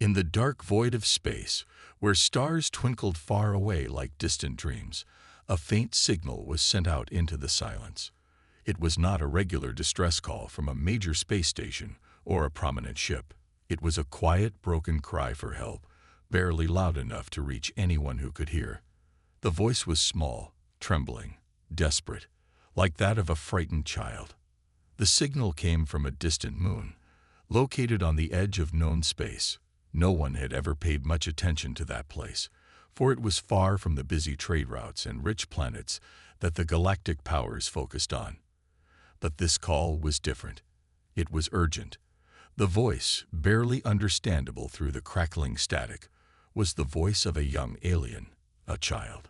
In the dark void of space, where stars twinkled far away like distant dreams, a faint signal was sent out into the silence. It was not a regular distress call from a major space station or a prominent ship. It was a quiet, broken cry for help, barely loud enough to reach anyone who could hear. The voice was small, trembling, desperate, like that of a frightened child. The signal came from a distant moon, located on the edge of known space. No one had ever paid much attention to that place, for it was far from the busy trade routes and rich planets that the galactic powers focused on. But this call was different. It was urgent. The voice, barely understandable through the crackling static, was the voice of a young alien, a child.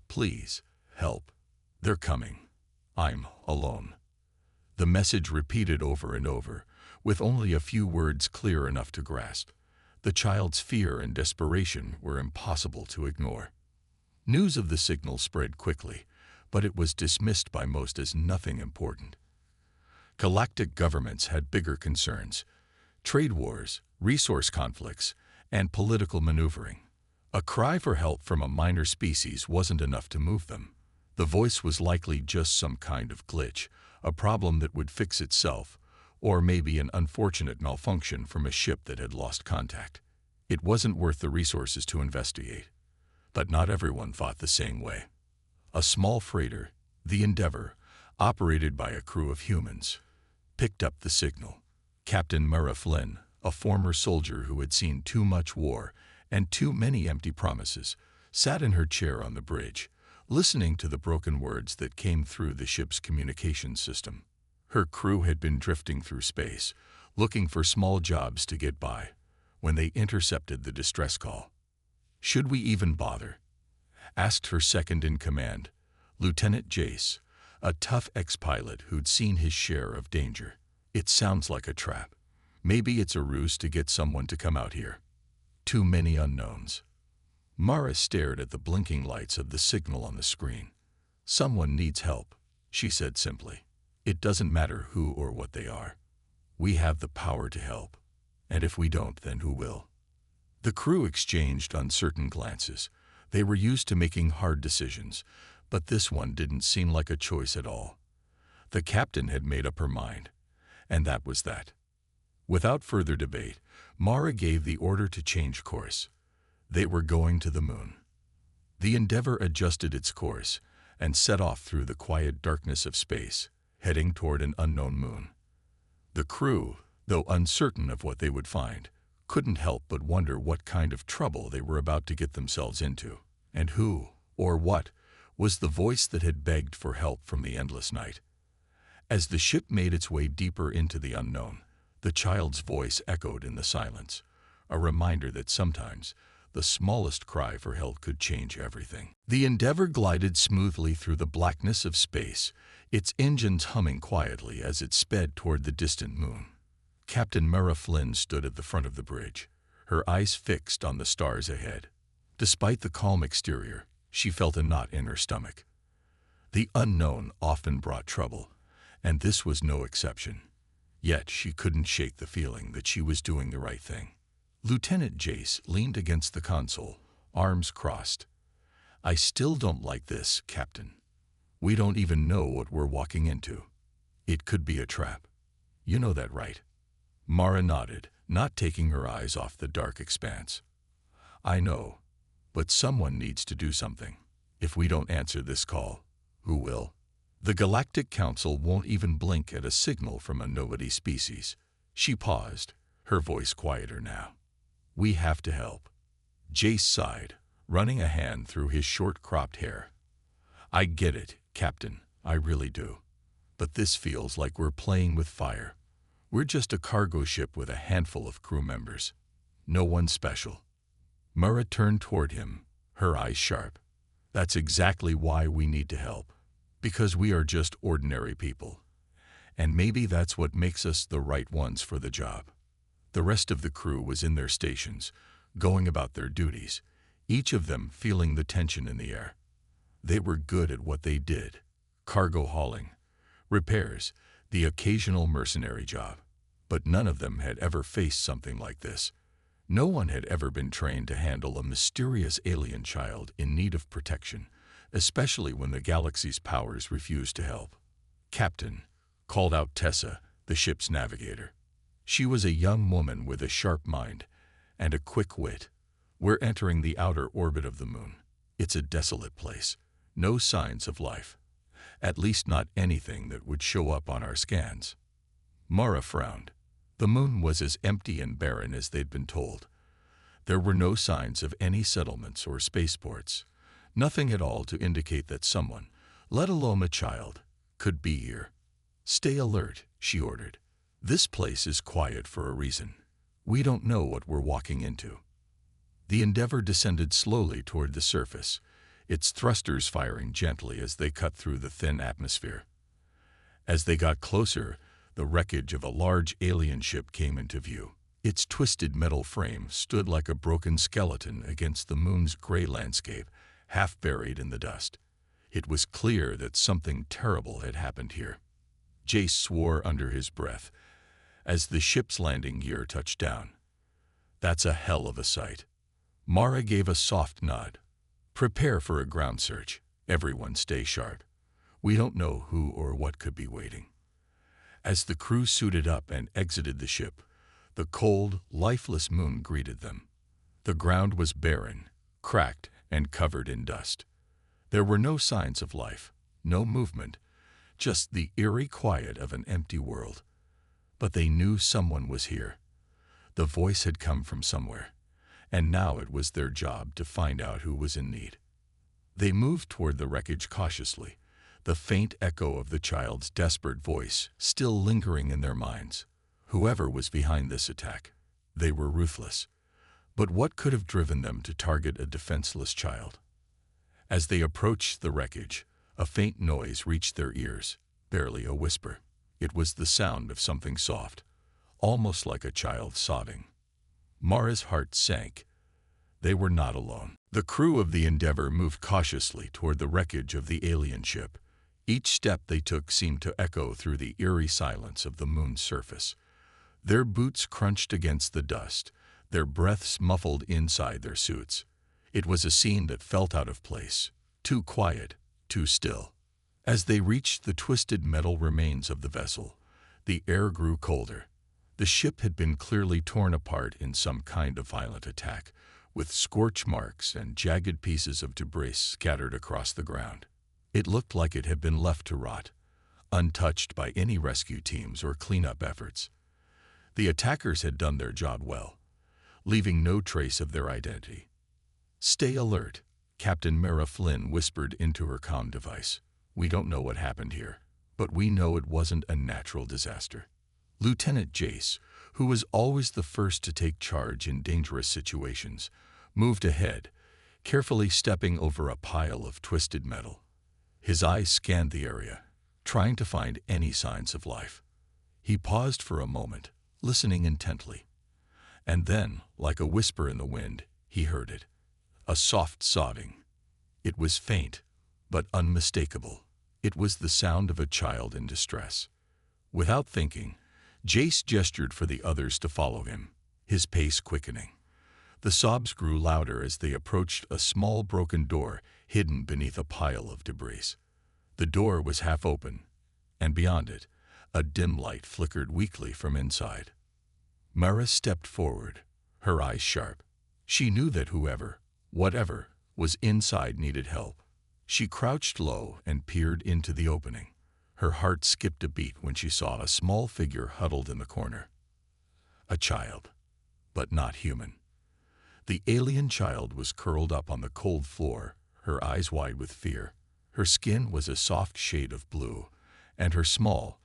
"Please, help. They're coming. I'm alone." The message repeated over and over, with only a few words clear enough to grasp. The child's fear and desperation were impossible to ignore. News of the signal spread quickly, but it was dismissed by most as nothing important. Galactic governments had bigger concerns: trade wars, resource conflicts, and political maneuvering. A cry for help from a minor species wasn't enough to move them. The voice was likely just some kind of glitch, a problem that would fix itself, or maybe an unfortunate malfunction from a ship that had lost contact. It wasn't worth the resources to investigate. But not everyone thought the same way. A small freighter, the Endeavor, operated by a crew of humans, picked up the signal. Captain Mara Flynn, a former soldier who had seen too much war and too many empty promises, sat in her chair on the bridge, listening to the broken words that came through the ship's communications system. Her crew had been drifting through space, looking for small jobs to get by, when they intercepted the distress call. "Should we even bother?" asked her second-in-command, Lieutenant Jace, a tough ex-pilot who'd seen his share of danger. "It sounds like a trap. Maybe it's a ruse to get someone to come out here. Too many unknowns." Mara stared at the blinking lights of the signal on the screen. "Someone needs help," she said simply. "It doesn't matter who or what they are. We have the power to help. And if we don't, then who will?" The crew exchanged uncertain glances. They were used to making hard decisions, but this one didn't seem like a choice at all. The captain had made up her mind, and that was that. Without further debate, Mara gave the order to change course. They were going to the moon. The Endeavor adjusted its course and set off through the quiet darkness of space, heading toward an unknown moon. The crew, though uncertain of what they would find, couldn't help but wonder what kind of trouble they were about to get themselves into. And who, or what, was the voice that had begged for help from the endless night? As the ship made its way deeper into the unknown, the child's voice echoed in the silence, a reminder that sometimes the smallest cry for help could change everything. The Endeavor glided smoothly through the blackness of space, its engines humming quietly as it sped toward the distant moon. Captain Mara Flynn stood at the front of the bridge, her eyes fixed on the stars ahead. Despite the calm exterior, she felt a knot in her stomach. The unknown often brought trouble, and this was no exception. Yet she couldn't shake the feeling that she was doing the right thing. Lieutenant Jace leaned against the console, arms crossed. "I still don't like this, Captain. We don't even know what we're walking into. It could be a trap. You know that, right?" Mara nodded, not taking her eyes off the dark expanse. "I know, but someone needs to do something. If we don't answer this call, who will? The Galactic Council won't even blink at a signal from a nobody species." She paused, her voice quieter now. "We have to help." Jace sighed, running a hand through his short-cropped hair. "I get it, Captain, I really do. But this feels like we're playing with fire. We're just a cargo ship with a handful of crew members. No one special." Mara turned toward him, her eyes sharp. "That's exactly why we need to help. Because we are just ordinary people. And maybe that's what makes us the right ones for the job." The rest of the crew was in their stations, going about their duties, each of them feeling the tension in the air. They were good at what they did: cargo hauling, repairs, the occasional mercenary job. But none of them had ever faced something like this. No one had ever been trained to handle a mysterious alien child in need of protection, especially when the galaxy's powers refused to help. "Captain," called out Tessa, the ship's navigator. She was a young woman with a sharp mind and a quick wit. "We're entering the outer orbit of the moon. It's a desolate place. No signs of life. At least not anything that would show up on our scans." Mara frowned. The moon was as empty and barren as they'd been told. There were no signs of any settlements or spaceports. Nothing at all to indicate that someone, let alone a child, could be here. "Stay alert," she ordered. "This place is quiet for a reason. We don't know what we're walking into." The Endeavour descended slowly toward the surface, its thrusters firing gently as they cut through the thin atmosphere. As they got closer, the wreckage of a large alien ship came into view. Its twisted metal frame stood like a broken skeleton against the moon's gray landscape, half buried in the dust. It was clear that something terrible had happened here. Jace swore under his breath as the ship's landing gear touched down. "That's a hell of a sight." Mara gave a soft nod. "Prepare for a ground search. Everyone stay sharp. We don't know who or what could be waiting." As the crew suited up and exited the ship, the cold, lifeless moon greeted them. The ground was barren, cracked, and covered in dust. There were no signs of life, no movement, just the eerie quiet of an empty world. But they knew someone was here. The voice had come from somewhere, and now it was their job to find out who was in need. They moved toward the wreckage cautiously, the faint echo of the child's desperate voice still lingering in their minds. Whoever was behind this attack, they were ruthless. But what could have driven them to target a defenseless child? As they approached the wreckage, a faint noise reached their ears, barely a whisper. It was the sound of something soft, almost like a child sobbing. Mara's heart sank. They were not alone. The crew of the Endeavour moved cautiously toward the wreckage of the alien ship. Each step they took seemed to echo through the eerie silence of the moon's surface. Their boots crunched against the dust, their breaths muffled inside their suits. It was a scene that felt out of place, too quiet, too still. As they reached the twisted metal remains of the vessel, the air grew colder. The ship had been clearly torn apart in some kind of violent attack, with scorch marks and jagged pieces of debris scattered across the ground. It looked like it had been left to rot, untouched by any rescue teams or cleanup efforts. The attackers had done their job well, leaving no trace of their identity. "Stay alert," Captain Mara Flynn whispered into her comm device. "We don't know what happened here, but we know it wasn't a natural disaster." Lieutenant Jace, who was always the first to take charge in dangerous situations, moved ahead, carefully stepping over a pile of twisted metal. His eyes scanned the area, trying to find any signs of life. He paused for a moment, listening intently. And then, like a whisper in the wind, he heard it. A soft sobbing. It was faint, but unmistakable. It was the sound of a child in distress. Without thinking, Jace gestured for the others to follow him, his pace quickening. The sobs grew louder as they approached a small broken door hidden beneath a pile of debris. The door was half open, and beyond it, a dim light flickered weakly from inside. Mara stepped forward, her eyes sharp. She knew that whoever, whatever, was inside needed help. She crouched low and peered into the opening. Her heart skipped a beat when she saw a small figure huddled in the corner. A child, but not human. The alien child was curled up on the cold floor, her eyes wide with fear. Her skin was a soft shade of blue, and her small,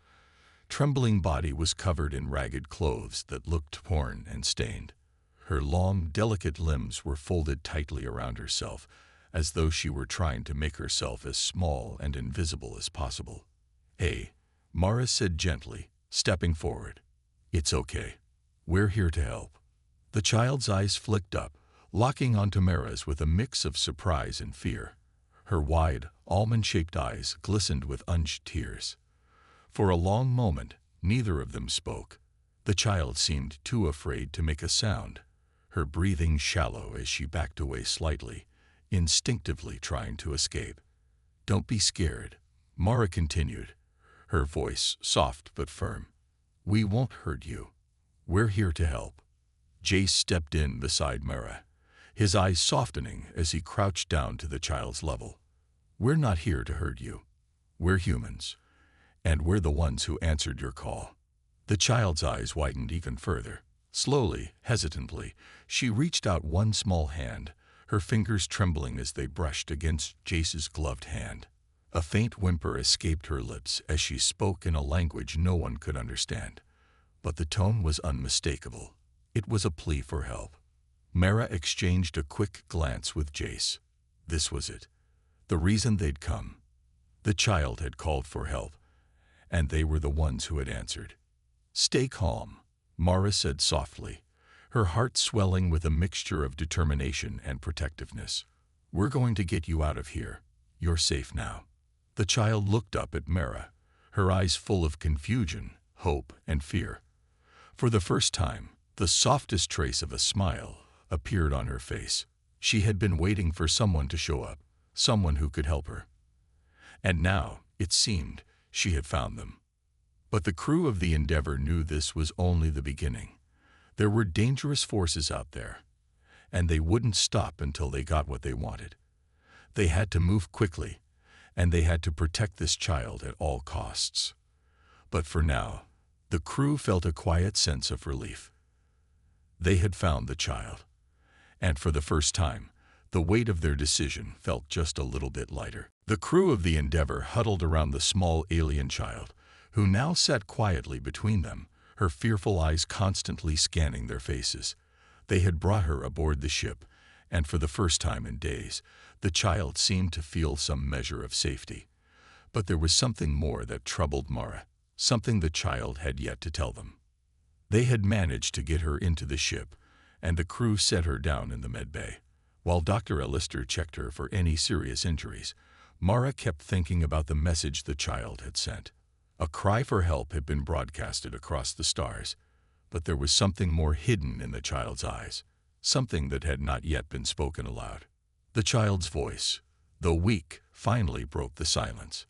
trembling body was covered in ragged clothes that looked torn and stained. Her long, delicate limbs were folded tightly around herself, as though she were trying to make herself as small and invisible as possible. "Hey," Mara said gently, stepping forward. "It's okay. We're here to help." The child's eyes flicked up, locking onto Mara's with a mix of surprise and fear. Her wide, almond-shaped eyes glistened with unshed tears. For a long moment, neither of them spoke. The child seemed too afraid to make a sound. her breathing shallow as she backed away slightly, instinctively trying to escape. "Don't be scared," Mara continued, her voice soft but firm. "We won't hurt you. We're here to help." Jace stepped in beside Mara, his eyes softening as he crouched down to the child's level. "We're not here to hurt you. We're humans, and we're the ones who answered your call." The child's eyes widened even further. Slowly, hesitantly, she reached out one small hand, her fingers trembling as they brushed against Jace's gloved hand. A faint whimper escaped her lips as she spoke in a language no one could understand, but the tone was unmistakable. It was a plea for help. Mara exchanged a quick glance with Jace. This was it. The reason they'd come. The child had called for help, and they were the ones who had answered. "Stay calm," Mara said softly, her heart swelling with a mixture of determination and protectiveness. "We're going to get you out of here. You're safe now." The child looked up at Mara, her eyes full of confusion, hope, and fear. For the first time, the softest trace of a smile appeared on her face. She had been waiting for someone to show up, someone who could help her. And now, it seemed, she had found them. But the crew of the Endeavor knew this was only the beginning. There were dangerous forces out there, and they wouldn't stop until they got what they wanted. They had to move quickly, and they had to protect this child at all costs. But for now, the crew felt a quiet sense of relief. They had found the child, and for the first time, the weight of their decision felt just a little bit lighter. The crew of the Endeavor huddled around the small alien child, who now sat quietly between them, her fearful eyes constantly scanning their faces. They had brought her aboard the ship, and for the first time in days, the child seemed to feel some measure of safety. But there was something more that troubled Mara, something the child had yet to tell them. They had managed to get her into the ship, and the crew set her down in the medbay. While Dr. Allister checked her for any serious injuries, Mara kept thinking about the message the child had sent. A cry for help had been broadcasted across the stars, but there was something more hidden in the child's eyes, something that had not yet been spoken aloud. The child's voice, though weak, finally broke the silence.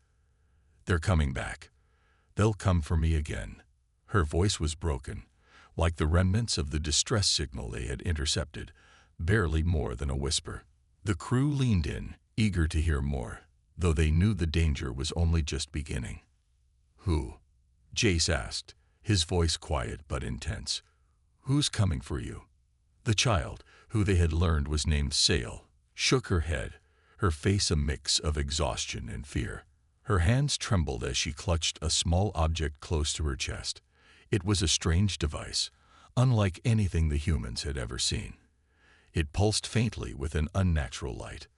"They're coming back. They'll come for me again." Her voice was broken, like the remnants of the distress signal they had intercepted, barely more than a whisper. The crew leaned in, eager to hear more, though they knew the danger was only just beginning. "Who?" Jace asked, his voice quiet but intense. "Who's coming for you?" The child, who they had learned was named Sail, shook her head, her face a mix of exhaustion and fear. Her hands trembled as she clutched a small object close to her chest. It was a strange device, unlike anything the humans had ever seen. It pulsed faintly with an unnatural light.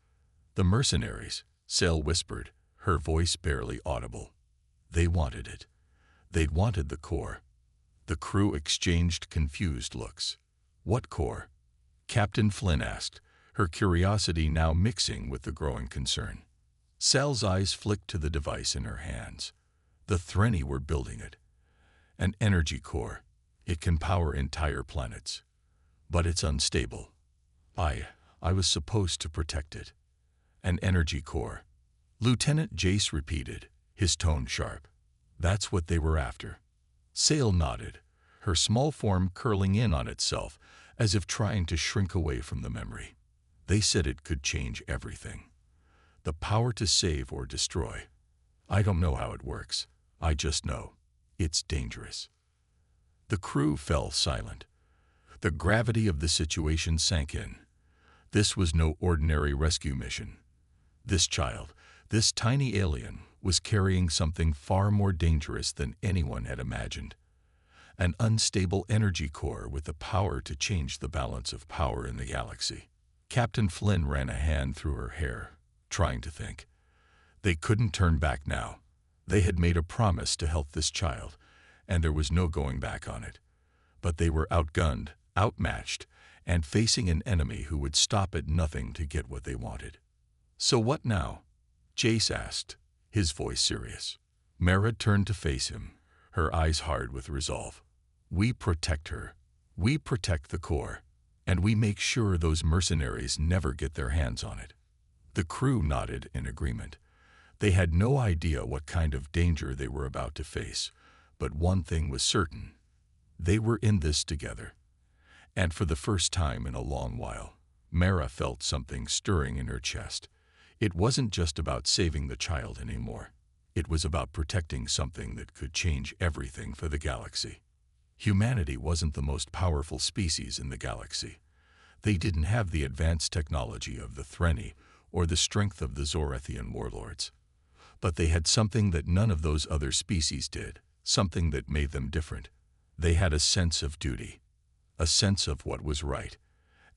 "The mercenaries," Sail whispered, her voice barely audible. "They wanted it. They'd wanted the core." The crew exchanged confused looks. "What core?" Captain Flynn asked, her curiosity now mixing with the growing concern. Sal's eyes flicked to the device in her hands. "The Threnni were building it. An energy core. It can power entire planets. But it's unstable. I was supposed to protect it." "An energy core," Lieutenant Jace repeated, his tone sharp. "That's what they were after." Sail nodded, her small form curling in on itself as if trying to shrink away from the memory. "They said it could change everything. The power to save or destroy. I don't know how it works. I just know it's dangerous." The crew fell silent. The gravity of the situation sank in. This was no ordinary rescue mission. This child, this tiny alien, was carrying something far more dangerous than anyone had imagined. An unstable energy core with the power to change the balance of power in the galaxy. Captain Flynn ran a hand through her hair, trying to think. They couldn't turn back now. They had made a promise to help this child, and there was no going back on it. But they were outgunned, outmatched, and facing an enemy who would stop at nothing to get what they wanted. "So what now?" Jace asked, his voice serious. Mara turned to face him, her eyes hard with resolve. "We protect her. We protect the core. And we make sure those mercenaries never get their hands on it." The crew nodded in agreement. They had no idea what kind of danger they were about to face, but one thing was certain. They were in this together. And for the first time in a long while, Mara felt something stirring in her chest. It wasn't just about saving the child anymore. It was about protecting something that could change everything for the galaxy. Humanity wasn't the most powerful species in the galaxy. They didn't have the advanced technology of the Threnni or the strength of the Zorethian warlords. But they had something that none of those other species did, something that made them different. They had a sense of duty, a sense of what was right,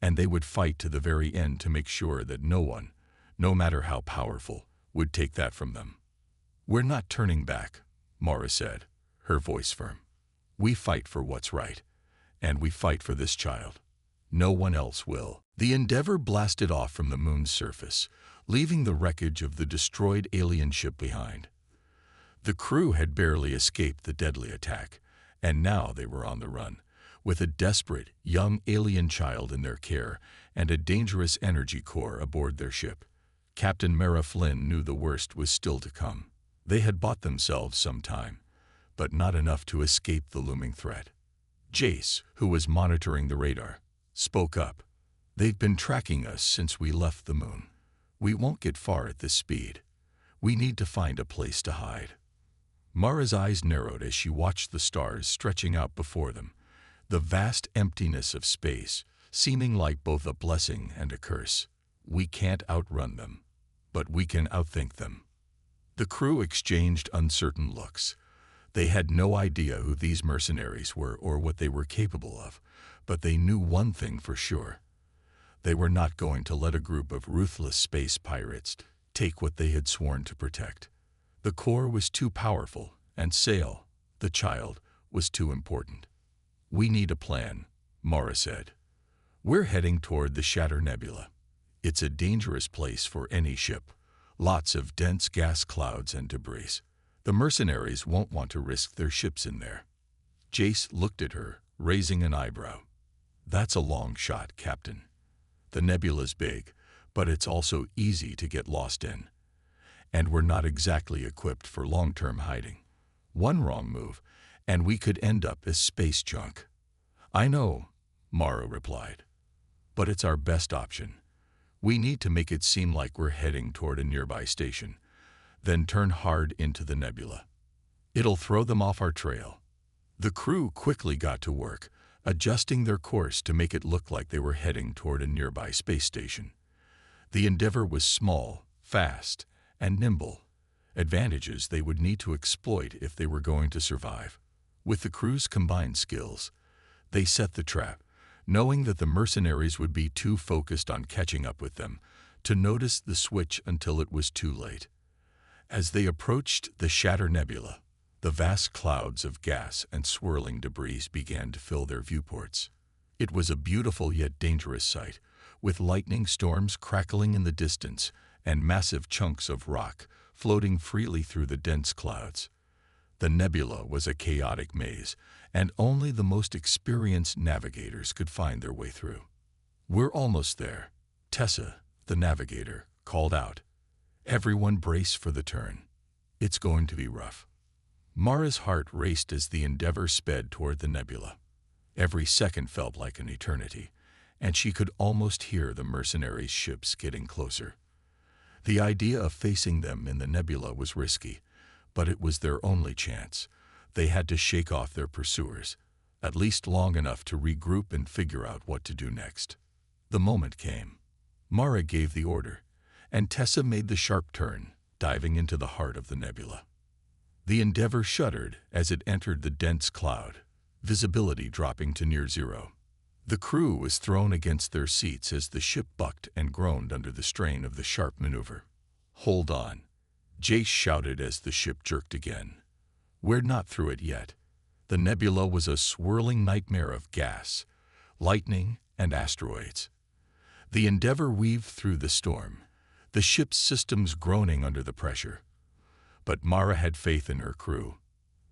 and they would fight to the very end to make sure that no one, no matter how powerful, would take that from them. "We're not turning back," Mara said, her voice firm. "We fight for what's right, and we fight for this child. No one else will." The Endeavor blasted off from the moon's surface, leaving the wreckage of the destroyed alien ship behind. The crew had barely escaped the deadly attack, and now they were on the run, with a desperate, young alien child in their care and a dangerous energy core aboard their ship. Captain Mara Flynn knew the worst was still to come. They had bought themselves some time, but not enough to escape the looming threat. Jace, who was monitoring the radar, spoke up. "They've been tracking us since we left the moon. We won't get far at this speed. We need to find a place to hide." Mara's eyes narrowed as she watched the stars stretching out before them, the vast emptiness of space, seeming like both a blessing and a curse. "We can't outrun them, but we can outthink them." The crew exchanged uncertain looks. They had no idea who these mercenaries were or what they were capable of, but they knew one thing for sure. They were not going to let a group of ruthless space pirates take what they had sworn to protect. The core was too powerful, and Sail, the child, was too important. "We need a plan," Mara said. "We're heading toward the Shatter Nebula. It's a dangerous place for any ship. Lots of dense gas clouds and debris. The mercenaries won't want to risk their ships in there." Jace looked at her, raising an eyebrow. "That's a long shot, Captain. The nebula's big, but it's also easy to get lost in. And we're not exactly equipped for long-term hiding. One wrong move, and we could end up as space junk." "I know," Mara replied. "But it's our best option. We need to make it seem like we're heading toward a nearby station, then turn hard into the nebula. It'll throw them off our trail." The crew quickly got to work, adjusting their course to make it look like they were heading toward a nearby space station. The Endeavor was small, fast, and nimble, advantages they would need to exploit if they were going to survive. With the crew's combined skills, they set the trap, knowing that the mercenaries would be too focused on catching up with them to notice the switch until it was too late. As they approached the Shatter Nebula, the vast clouds of gas and swirling debris began to fill their viewports. It was a beautiful yet dangerous sight, with lightning storms crackling in the distance and massive chunks of rock floating freely through the dense clouds. The nebula was a chaotic maze, and only the most experienced navigators could find their way through. "We're almost there," Tessa, the navigator, called out. "Everyone brace for the turn. It's going to be rough." Mara's heart raced as the Endeavor sped toward the nebula. Every second felt like an eternity, and she could almost hear the mercenaries' ships getting closer. The idea of facing them in the nebula was risky, but it was their only chance. They had to shake off their pursuers, at least long enough to regroup and figure out what to do next. The moment came. Mara gave the order, and Tessa made the sharp turn, diving into the heart of the nebula. The Endeavor shuddered as it entered the dense cloud, visibility dropping to near zero. The crew was thrown against their seats as the ship bucked and groaned under the strain of the sharp maneuver. "Hold on," Jace shouted as the ship jerked again. "We're not through it yet." The nebula was a swirling nightmare of gas, lightning, and asteroids. The Endeavor weaved through the storm, the ship's systems groaning under the pressure. But Mara had faith in her crew.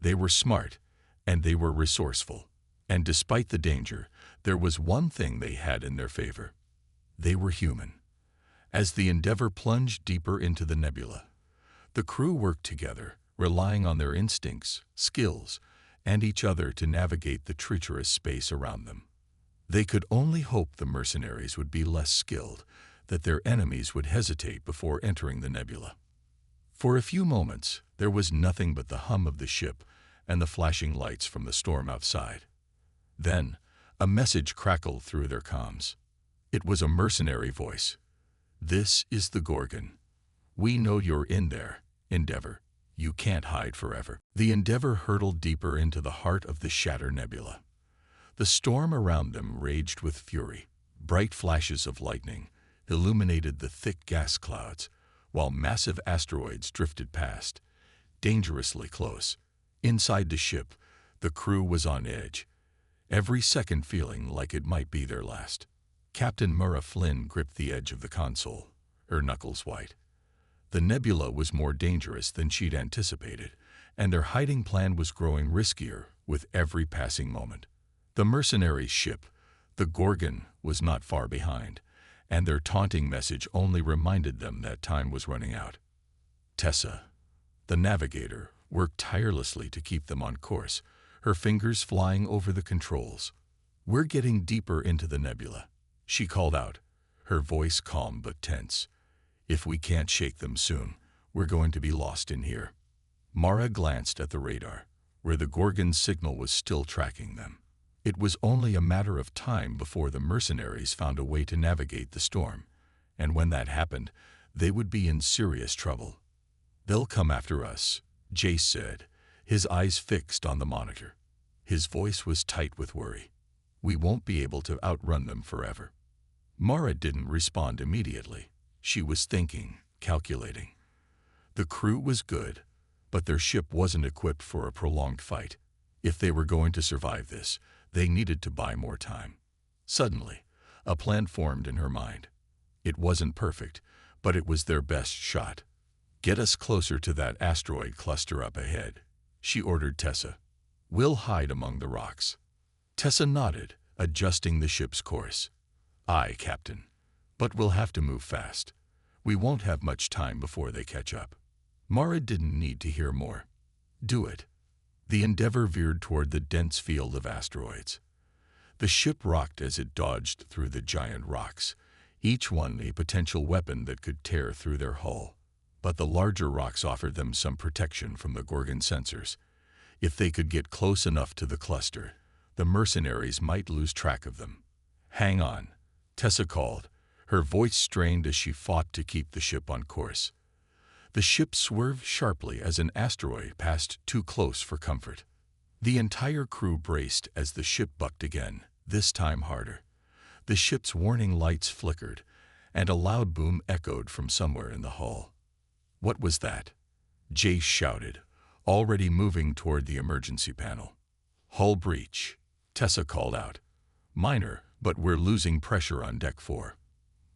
They were smart, and they were resourceful. And despite the danger, There was one thing they had in their favor. They were human. As the Endeavour plunged deeper into the nebula, the crew worked together, relying on their instincts, skills, and each other to navigate the treacherous space around them. They could only hope the mercenaries would be less skilled, that their enemies would hesitate before entering the nebula. For a few moments, there was nothing but the hum of the ship and the flashing lights from the storm outside. Then, a message crackled through their comms. It was a mercenary voice. "This is the Gorgon. We know you're in there, Endeavour. You can't hide forever." The Endeavour hurtled deeper into the heart of the Shatter Nebula. The storm around them raged with fury. Bright flashes of lightning illuminated the thick gas clouds, while massive asteroids drifted past, dangerously close. Inside the ship, the crew was on edge, every second feeling like it might be their last. Captain Murrah Flynn gripped the edge of the console, her knuckles white. The nebula was more dangerous than she'd anticipated, and their hiding plan was growing riskier with every passing moment. The mercenaries' ship, the Gorgon, was not far behind, and their taunting message only reminded them that time was running out. Tessa, the navigator, worked tirelessly to keep them on course, her fingers flying over the controls. "We're getting deeper into the nebula," she called out, her voice calm but tense. "If we can't shake them soon, we're going to be lost in here." Mara glanced at the radar, where the Gorgon's signal was still tracking them. It was only a matter of time before the mercenaries found a way to navigate the storm, and when that happened, they would be in serious trouble. "They'll come after us," Jace said, his eyes fixed on the monitor. His voice was tight with worry. "We won't be able to outrun them forever." Mara didn't respond immediately. She was thinking, calculating. The crew was good, but their ship wasn't equipped for a prolonged fight. If they were going to survive this, they needed to buy more time. Suddenly, a plan formed in her mind. It wasn't perfect, but it was their best shot. "Get us closer to that asteroid cluster up ahead," she ordered Tessa. "We'll hide among the rocks." Tessa nodded, adjusting the ship's course. "Aye, Captain. But we'll have to move fast. We won't have much time before they catch up." Mara didn't need to hear more. "Do it." The Endeavour veered toward the dense field of asteroids. The ship rocked as it dodged through the giant rocks, each one a potential weapon that could tear through their hull. But the larger rocks offered them some protection from the Gorgon sensors. If they could get close enough to the cluster, the mercenaries might lose track of them. "Hang on," Tessa called, her voice strained as she fought to keep the ship on course. The ship swerved sharply as an asteroid passed too close for comfort. The entire crew braced as the ship bucked again, this time harder. The ship's warning lights flickered, and a loud boom echoed from somewhere in the hull. "What was that?" Jace shouted, already moving toward the emergency panel. "Hull breach," Tessa called out. "Minor, but we're losing pressure on Deck 4.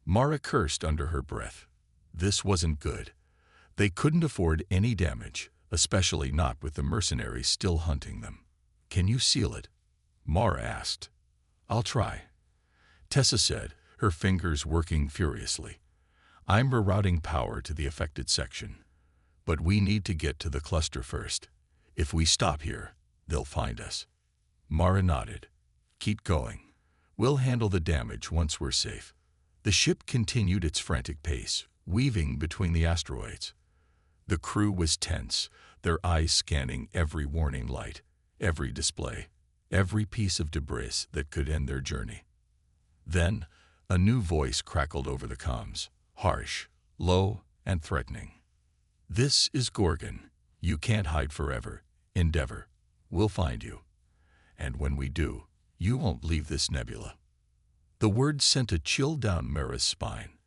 Mara cursed under her breath. This wasn't good. They couldn't afford any damage, especially not with the mercenaries still hunting them. "Can you seal it?" Mara asked. "I'll try," Tessa said, her fingers working furiously. "I'm rerouting power to the affected section. But we need to get to the cluster first. If we stop here, they'll find us." Mara nodded. "Keep going. We'll handle the damage once we're safe." The ship continued its frantic pace, weaving between the asteroids. The crew was tense, their eyes scanning every warning light, every display, every piece of debris that could end their journey. Then, a new voice crackled over the comms, harsh, low, and threatening. "This is Gorgon. You can't hide forever. Endeavour. We'll find you. And when we do, you won't leave this nebula." The words sent a chill down Mara's spine.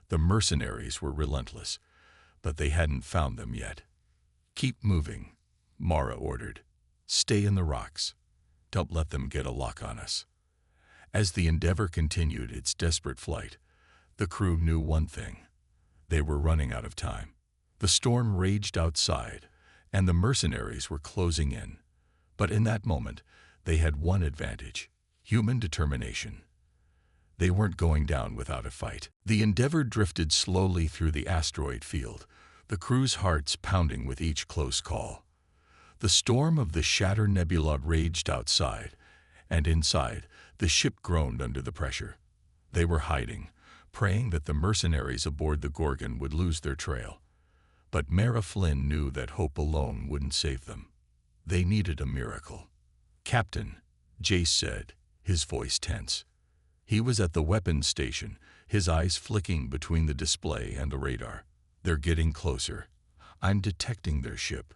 The mercenaries were relentless, but they hadn't found them yet. "Keep moving," Mara ordered. "Stay in the rocks. Don't let them get a lock on us." As the Endeavour continued its desperate flight, the crew knew one thing. They were running out of time. The storm raged outside, and the mercenaries were closing in. But in that moment, they had one advantage: human determination. They weren't going down without a fight. The Endeavour drifted slowly through the asteroid field, the crew's hearts pounding with each close call. The storm of the Shatter Nebula raged outside, and inside, the ship groaned under the pressure. They were hiding, praying that the mercenaries aboard the Gorgon would lose their trail. But Mara Flynn knew that hope alone wouldn't save them. They needed a miracle. "Captain," Jace said, his voice tense. He was at the weapons station, his eyes flicking between the display and the radar. "They're getting closer. I'm detecting their ship.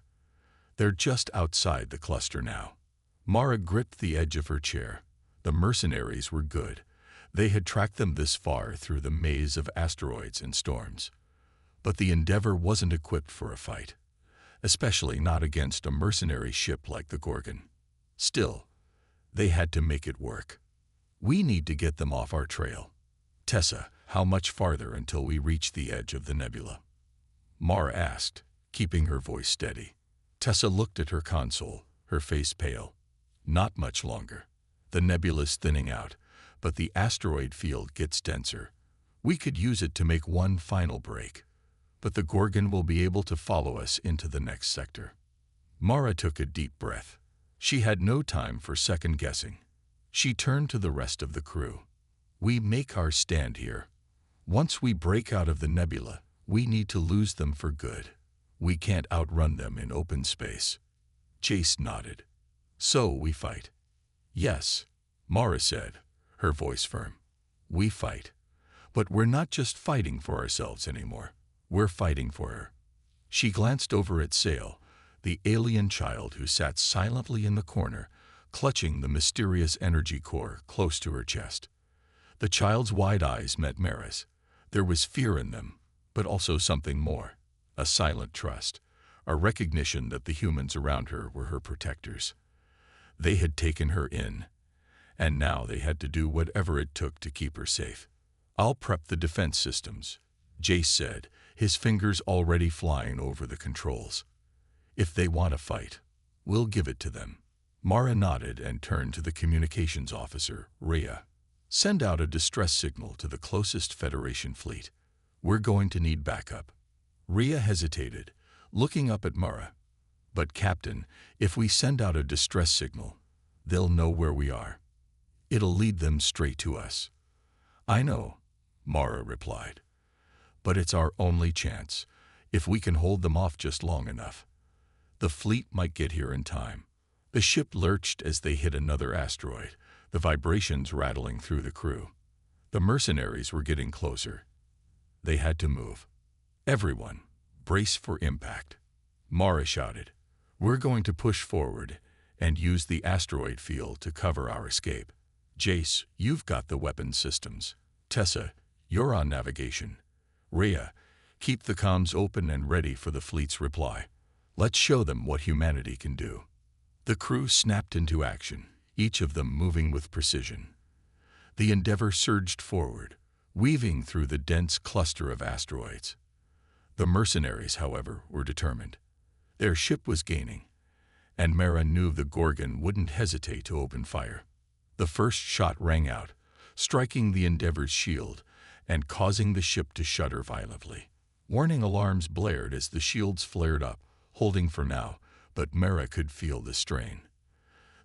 They're just outside the cluster now." Mara gripped the edge of her chair. The mercenaries were good. They had tracked them this far through the maze of asteroids and storms. But the Endeavour wasn't equipped for a fight, especially not against a mercenary ship like the Gorgon. Still, they had to make it work. "We need to get them off our trail. Tessa, how much farther until we reach the edge of the nebula?" Mara asked, keeping her voice steady. Tessa looked at her console, her face pale. "Not much longer. The nebula's thinning out, but the asteroid field gets denser. We could use it to make one final break. But the Gorgon will be able to follow us into the next sector." Mara took a deep breath. She had no time for second-guessing. She turned to the rest of the crew. "We make our stand here. Once we break out of the nebula, we need to lose them for good. We can't outrun them in open space." Jace nodded. "So we fight." "Yes," Mara said, her voice firm. "We fight. But we're not just fighting for ourselves anymore. We're fighting for her." She glanced over at Sail, the alien child who sat silently in the corner, clutching the mysterious energy core close to her chest. The child's wide eyes met Mara's. There was fear in them, but also something more, a silent trust, a recognition that the humans around her were her protectors. They had taken her in, and now they had to do whatever it took to keep her safe. "I'll prep the defense systems," Jace said, his fingers already flying over the controls. "If they want to fight, we'll give it to them." Mara nodded and turned to the communications officer, Rhea. "Send out a distress signal to the closest Federation fleet. We're going to need backup." Rhea hesitated, looking up at Mara. "But Captain, if we send out a distress signal, they'll know where we are. It'll lead them straight to us." "I know," Mara replied. "But it's our only chance, if we can hold them off just long enough. The fleet might get here in time." The ship lurched as they hit another asteroid, the vibrations rattling through the crew. The mercenaries were getting closer. They had to move. "Everyone, brace for impact." Mara shouted, "We're going to push forward and use the asteroid field to cover our escape. Jace, you've got the weapons systems. Tessa, you're on navigation. Rhea, keep the comms open and ready for the fleet's reply. Let's show them what humanity can do." The crew snapped into action, each of them moving with precision. The Endeavour surged forward, weaving through the dense cluster of asteroids. The mercenaries, however, were determined. Their ship was gaining, and Mara knew the Gorgon wouldn't hesitate to open fire. The first shot rang out, striking the Endeavour's shield and causing the ship to shudder violently. Warning alarms blared as the shields flared up, holding for now, but Mara could feel the strain.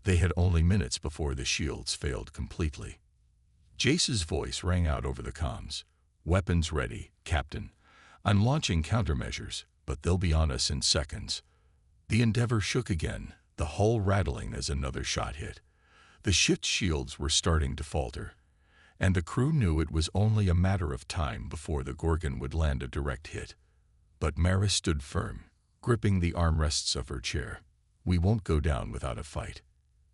They had only minutes before the shields failed completely. Jace's voice rang out over the comms. "Weapons ready, Captain. I'm launching countermeasures, but they'll be on us in seconds." The Endeavour shook again, the hull rattling as another shot hit. The ship's shields were starting to falter, and the crew knew it was only a matter of time before the Gorgon would land a direct hit. But Mara stood firm, gripping the armrests of her chair. "We won't go down without a fight.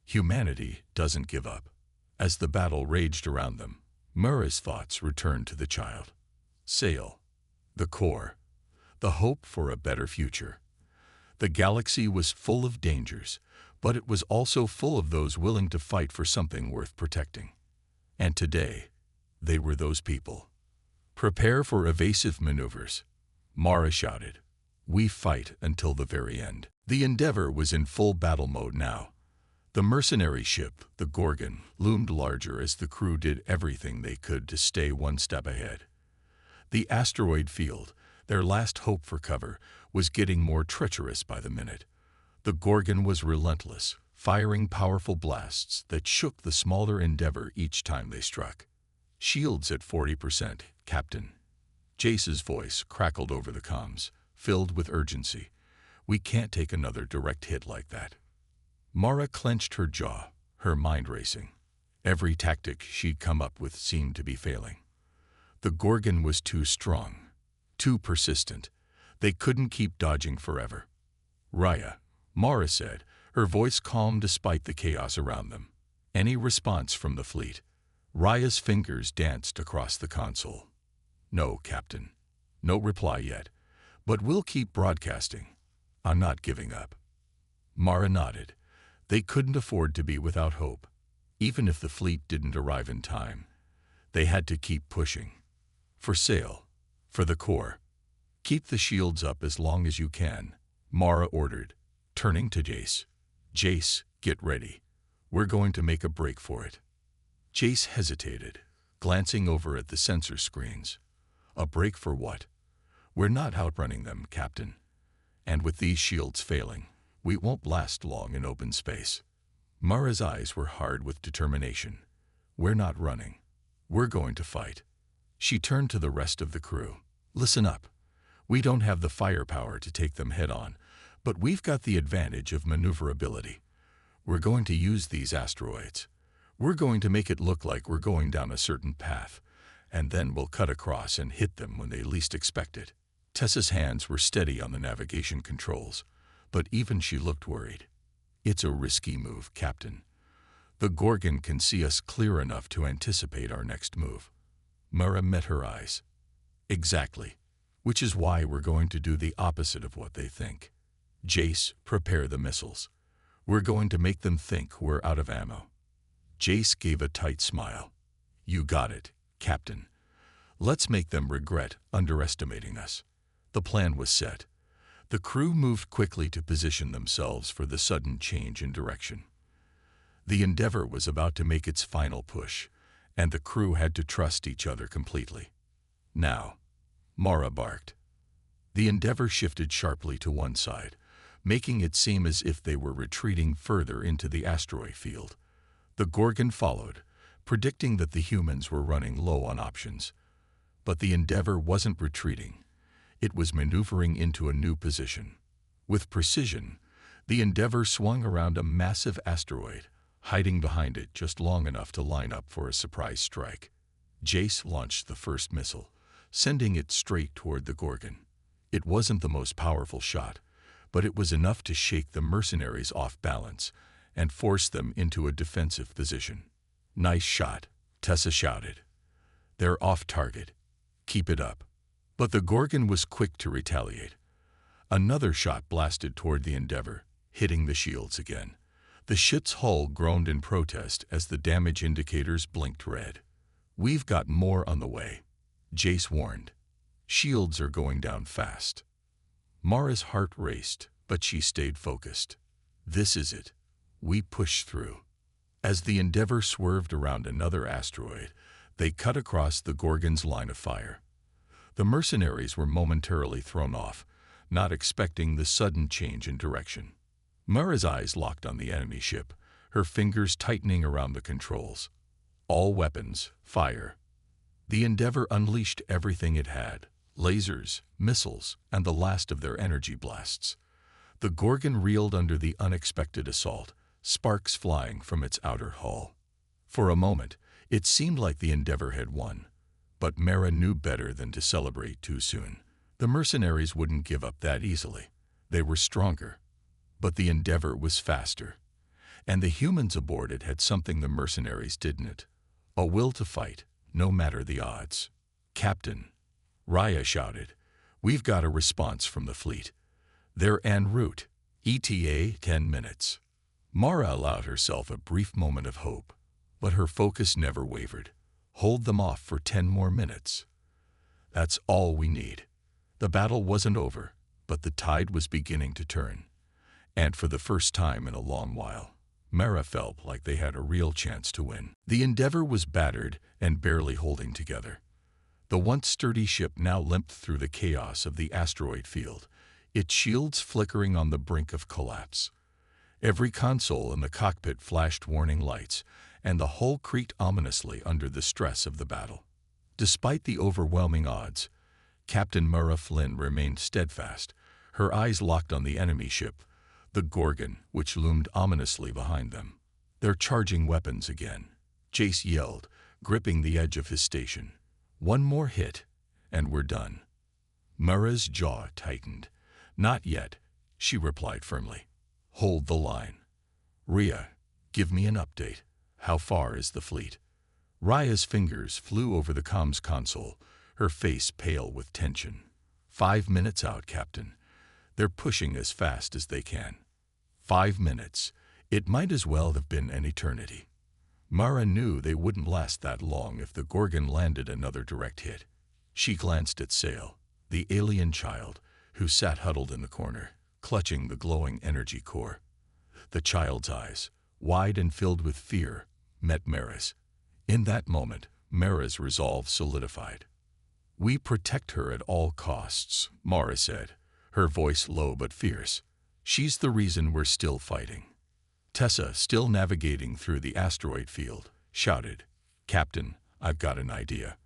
Humanity doesn't give up." As the battle raged around them, Mara's thoughts returned to the child. Sail, the core, the hope for a better future. The galaxy was full of dangers, but it was also full of those willing to fight for something worth protecting. And today, they were those people. "Prepare for evasive maneuvers," Mara shouted. "We fight until the very end." The Endeavour was in full battle mode now. The mercenary ship, the Gorgon, loomed larger as the crew did everything they could to stay one step ahead. The asteroid field, their last hope for cover, was getting more treacherous by the minute. The Gorgon was relentless, firing powerful blasts that shook the smaller Endeavor each time they struck. "Shields at 40%, Captain." Jace's voice crackled over the comms, filled with urgency. "We can't take another direct hit like that." Mara clenched her jaw, her mind racing. Every tactic she'd come up with seemed to be failing. The Gorgon was too strong, too persistent. They couldn't keep dodging forever. "Raya," Mara said, her voice calm despite the chaos around them. "Any response from the fleet?" Raya's fingers danced across the console. "No, Captain. No reply yet. But we'll keep broadcasting. I'm not giving up." Mara nodded. They couldn't afford to be without hope. Even if the fleet didn't arrive in time, they had to keep pushing. "For sale. For the core. Keep the shields up as long as you can," Mara ordered, turning to Jace. "Jace, get ready. We're going to make a break for it." Jace hesitated, glancing over at the sensor screens. "A break for what?" "We're not outrunning them, Captain. And with these shields failing, we won't last long in open space." Mara's eyes were hard with determination. "We're not running. We're going to fight." She turned to the rest of the crew. "Listen up. We don't have the firepower to take them head-on, but we've got the advantage of maneuverability. We're going to use these asteroids. We're going to make it look like we're going down a certain path, and then we'll cut across and hit them when they least expect it." Tessa's hands were steady on the navigation controls, but even she looked worried. "It's a risky move, Captain. The Gorgon can see us clear enough to anticipate our next move." Mara met her eyes. "Exactly. Which is why we're going to do the opposite of what they think. Jace, prepare the missiles. We're going to make them think we're out of ammo." Jace gave a tight smile. "You got it, Captain. Let's make them regret underestimating us." The plan was set. The crew moved quickly to position themselves for the sudden change in direction. The Endeavor was about to make its final push, and the crew had to trust each other completely. "Now," Mara barked. The Endeavor shifted sharply to one side, making it seem as if they were retreating further into the asteroid field. The Gorgon followed, predicting that the humans were running low on options. But the Endeavor wasn't retreating. It was maneuvering into a new position. With precision, the Endeavor swung around a massive asteroid, hiding behind it just long enough to line up for a surprise strike. Jace launched the first missile, sending it straight toward the Gorgon. It wasn't the most powerful shot, but it was enough to shake the mercenaries off balance and force them into a defensive position. "Nice shot," Tessa shouted. "They're off target. Keep it up." But the Gorgon was quick to retaliate. Another shot blasted toward the Endeavor, hitting the shields again. The ship's hull groaned in protest as the damage indicators blinked red. "We've got more on the way," Jace warned. "Shields are going down fast." Mara's heart raced, but she stayed focused. "This is it. We push through." As the Endeavor swerved around another asteroid, they cut across the Gorgon's line of fire. The mercenaries were momentarily thrown off, not expecting the sudden change in direction. Mara's eyes locked on the enemy ship, her fingers tightening around the controls. All weapons, fire. The Endeavor unleashed everything it had: lasers, missiles, and the last of their energy blasts. The Gorgon reeled under the unexpected assault, sparks flying from its outer hull. For a moment, it seemed like the Endeavor had won. But Mara knew better than to celebrate too soon. The mercenaries wouldn't give up that easily. They were stronger. But the Endeavor was faster. And the humans aboard it had something the mercenaries didn't: a will to fight, no matter the odds. "Captain," Raya shouted, "we've got a response from the fleet. They're en route. ETA 10 minutes. Mara allowed herself a brief moment of hope, but her focus never wavered. Hold them off for 10 more minutes. That's all we need. The battle wasn't over, but the tide was beginning to turn. And for the first time in a long while, Mara felt like they had a real chance to win. The Endeavor was battered and barely holding together. The once sturdy ship now limped through the chaos of the asteroid field, its shields flickering on the brink of collapse. Every console in the cockpit flashed warning lights, and the hull creaked ominously under the stress of the battle. Despite the overwhelming odds, Captain Mara Flynn remained steadfast, her eyes locked on the enemy ship, the Gorgon, which loomed ominously behind them. "They're charging weapons again," Jace yelled, gripping the edge of his station. "One more hit, and we're done." Mara's jaw tightened. "Not yet," she replied firmly. "Hold the line. Rhea, give me an update. How far is the fleet?" Rhaya's fingers flew over the comms console, her face pale with tension. 5 minutes out, Captain. They're pushing as fast as they can." 5 minutes. It might as well have been an eternity. Mara knew they wouldn't last that long if the Gorgon landed another direct hit. She glanced at Sail, the alien child, who sat huddled in the corner, clutching the glowing energy core. The child's eyes, wide and filled with fear, met Mara's. In that moment, Mara's resolve solidified. "We protect her at all costs," Mara said, her voice low but fierce. "She's the reason we're still fighting." Tessa, still navigating through the asteroid field, shouted, "Captain, I've got an idea.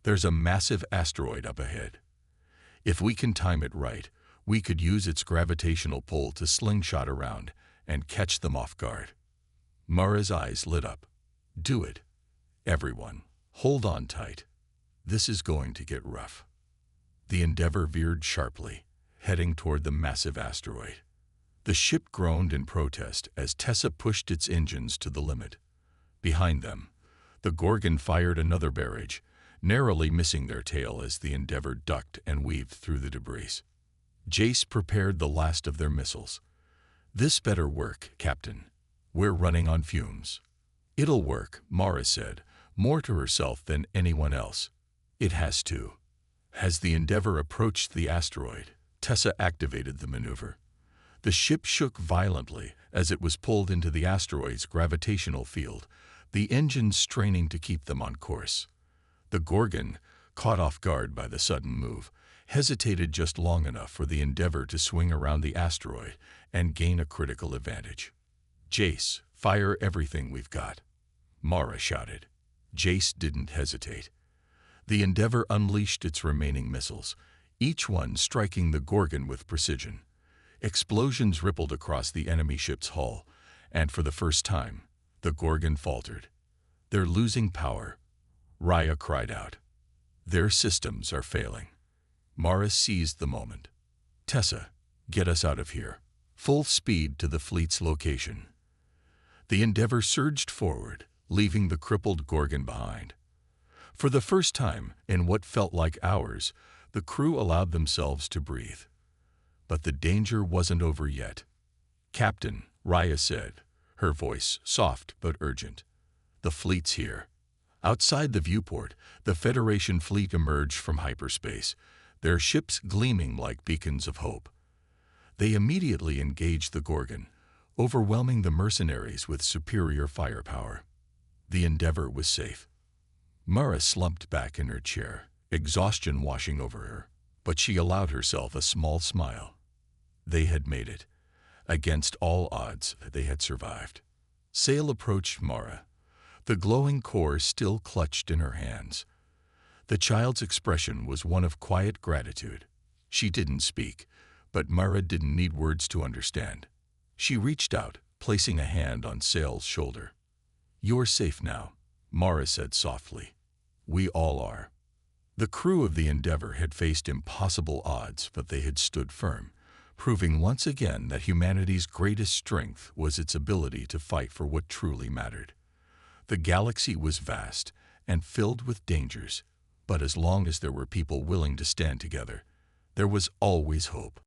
There's a massive asteroid up ahead. If we can time it right, we could use its gravitational pull to slingshot around and catch them off guard." Mara's eyes lit up. "Do it. Everyone, hold on tight. This is going to get rough." The Endeavor veered sharply, heading toward the massive asteroid. The ship groaned in protest as Tessa pushed its engines to the limit. Behind them, the Gorgon fired another barrage, narrowly missing their tail as the Endeavor ducked and weaved through the debris. Jace prepared the last of their missiles. "This better work, Captain. We're running on fumes." "It'll work," Mara said, more to herself than anyone else. "It has to." As the Endeavor approached the asteroid, Tessa activated the maneuver. The ship shook violently as it was pulled into the asteroid's gravitational field, the engines straining to keep them on course. The Gorgon, caught off guard by the sudden move, hesitated just long enough for the Endeavor to swing around the asteroid and gain a critical advantage. "Jace, fire everything we've got," Mara shouted. Jace didn't hesitate. The Endeavor unleashed its remaining missiles, each one striking the Gorgon with precision. Explosions rippled across the enemy ship's hull, and for the first time, the Gorgon faltered. "They're losing power," Rhaya cried out. "Their systems are failing." Mara seized the moment. "Tessa, get us out of here. Full speed to the fleet's location." The Endeavor surged forward, leaving the crippled Gorgon behind. For the first time in what felt like hours, the crew allowed themselves to breathe. But the danger wasn't over yet. "Captain," Rhaya said, her voice soft but urgent, "the fleet's here." Outside the viewport, the Federation fleet emerged from hyperspace, their ships gleaming like beacons of hope. They immediately engaged the Gorgon, overwhelming the mercenaries with superior firepower. The Endeavor was safe. Mara slumped back in her chair, exhaustion washing over her, but she allowed herself a small smile. They had made it. Against all odds, they had survived. Sail approached Mara, the glowing core still clutched in her hands. The child's expression was one of quiet gratitude. She didn't speak, but Mara didn't need words to understand. She reached out, placing a hand on Sail's shoulder. "You're safe now," Mara said softly. "We all are." The crew of the Endeavor had faced impossible odds, but they had stood firm, proving once again that humanity's greatest strength was its ability to fight for what truly mattered. The galaxy was vast and filled with dangers, but as long as there were people willing to stand together, there was always hope.